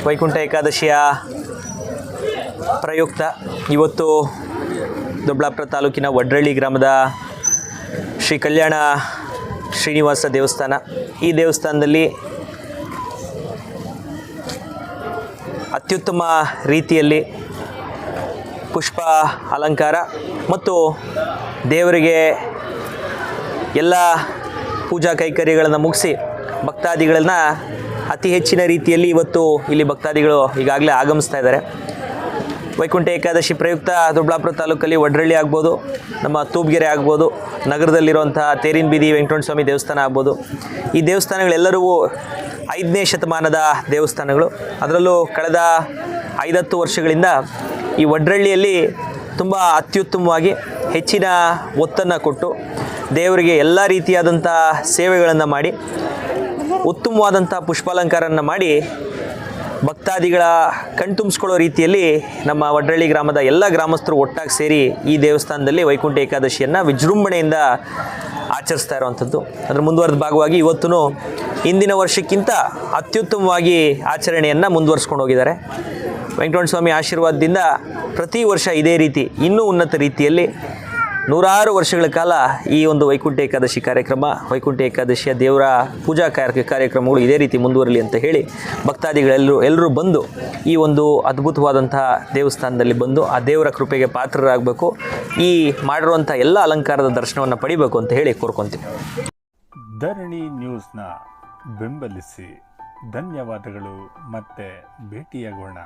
ವೈಕುಂಠ ಏಕಾದಶಿಯ ಪ್ರಯುಕ್ತ ಇವತ್ತು ದೊಡ್ಡಬಳ್ಳಾಪುರ ತಾಲೂಕಿನ ವಡ್ರಳ್ಳಿ ಗ್ರಾಮದ ಶ್ರೀ ಕಲ್ಯಾಣ ಶ್ರೀನಿವಾಸ ದೇವಸ್ಥಾನ, ಈ ದೇವಸ್ಥಾನದಲ್ಲಿ ಅತ್ಯುತ್ತಮ ರೀತಿಯಲ್ಲಿ ಪುಷ್ಪ ಅಲಂಕಾರ ಮತ್ತು ದೇವರಿಗೆ ಎಲ್ಲ ಪೂಜಾ ಕೈಕರ್ಯಗಳನ್ನು ಮುಗಿಸಿ ಭಕ್ತಾದಿಗಳನ್ನು ಅತಿ ಹೆಚ್ಚಿನ ರೀತಿಯಲ್ಲಿ ಇವತ್ತು ಇಲ್ಲಿ ಭಕ್ತಾದಿಗಳು ಈಗಾಗಲೇ ಆಗಮಿಸ್ತಾ ಇದ್ದಾರೆ. ವೈಕುಂಠ ಏಕಾದಶಿ ಪ್ರಯುಕ್ತ ದೊಡ್ಡಬಳ್ಳಾಪುರ ತಾಲೂಕಲ್ಲಿ ವಡ್ರಳ್ಳಿ ಆಗ್ಬೋದು, ನಮ್ಮ ತೂಬ್ಗೆರೆ ಆಗ್ಬೋದು, ನಗರದಲ್ಲಿರುವಂಥ ತೇರಿನ ಬೀದಿ ವೆಂಕಟರಮಣ ಸ್ವಾಮಿ ದೇವಸ್ಥಾನ ಆಗ್ಬೋದು, ಈ ದೇವಸ್ಥಾನಗಳೆಲ್ಲರೂ 5ನೇ ಶತಮಾನದ ದೇವಸ್ಥಾನಗಳು. ಅದರಲ್ಲೂ ಕಳೆದ 5-10 ವರ್ಷಗಳಿಂದ ಈ ವಡ್ರಳ್ಳಿಯಲ್ಲಿ ತುಂಬ ಅತ್ಯುತ್ತಮವಾಗಿ ಹೆಚ್ಚಿನ ಒತ್ತನ್ನು ಕೊಟ್ಟು ದೇವರಿಗೆ ಎಲ್ಲ ರೀತಿಯಾದಂಥ ಸೇವೆಗಳನ್ನು ಮಾಡಿ ಉತ್ತಮವಾದಂಥ ಪುಷ್ಪಾಲಂಕಾರವನ್ನು ಮಾಡಿ ಭಕ್ತಾದಿಗಳ ಕಣ್ತುಂಬಿಸ್ಕೊಳ್ಳೋ ರೀತಿಯಲ್ಲಿ ನಮ್ಮ ವಡ್ರಳ್ಳಿ ಗ್ರಾಮದ ಎಲ್ಲ ಗ್ರಾಮಸ್ಥರು ಒಟ್ಟಾಗಿ ಸೇರಿ ಈ ದೇವಸ್ಥಾನದಲ್ಲಿ ವೈಕುಂಠ ಏಕಾದಶಿಯನ್ನು ವಿಜೃಂಭಣೆಯಿಂದ ಆಚರಿಸ್ತಾ ಇರುವಂಥದ್ದು. ಅದರ ಮುಂದುವರೆದ ಭಾಗವಾಗಿ ಇವತ್ತೂ ಇಂದಿನ ವರ್ಷಕ್ಕಿಂತ ಅತ್ಯುತ್ತಮವಾಗಿ ಆಚರಣೆಯನ್ನು ಮುಂದುವರಿಸ್ಕೊಂಡು ಹೋಗಿದ್ದಾರೆ. ವೆಂಕಟರಮಣ ಸ್ವಾಮಿ ಆಶೀರ್ವಾದದಿಂದ ಪ್ರತಿ ವರ್ಷ ಇದೇ ರೀತಿ ಇನ್ನೂ ಉನ್ನತ ರೀತಿಯಲ್ಲಿ 100 ವರ್ಷಗಳ ಕಾಲ ಈ ಒಂದು ವೈಕುಂಠ ಏಕಾದಶಿ ಕಾರ್ಯಕ್ರಮ, ವೈಕುಂಠ ಏಕಾದಶಿಯ ದೇವರ ಪೂಜಾ ಕಾರ್ಯಕ್ರಮಗಳು ಇದೇ ರೀತಿ ಮುಂದುವರಲಿ ಅಂತ ಹೇಳಿ ಭಕ್ತಾದಿಗಳೆಲ್ಲರೂ ಬಂದು ಈ ಒಂದು ಅದ್ಭುತವಾದಂತಹ ದೇವಸ್ಥಾನದಲ್ಲಿ ಬಂದು ಆ ದೇವರ ಕೃಪೆಗೆ ಪಾತ್ರರಾಗಬೇಕು, ಈ ಮಾಡಿರುವಂಥ ಎಲ್ಲ ಅಲಂಕಾರದ ದರ್ಶನವನ್ನು ಪಡಿಬೇಕು ಅಂತ ಹೇಳಿ ಕೋರ್ಕೊತೀವಿ. ಧರಣಿ ನ್ಯೂಸ್ನ ಬೆಂಬಲಿಸಿ. ಧನ್ಯವಾದಗಳು. ಮತ್ತೆ ಭೇಟಿಯಾಗೋಣ.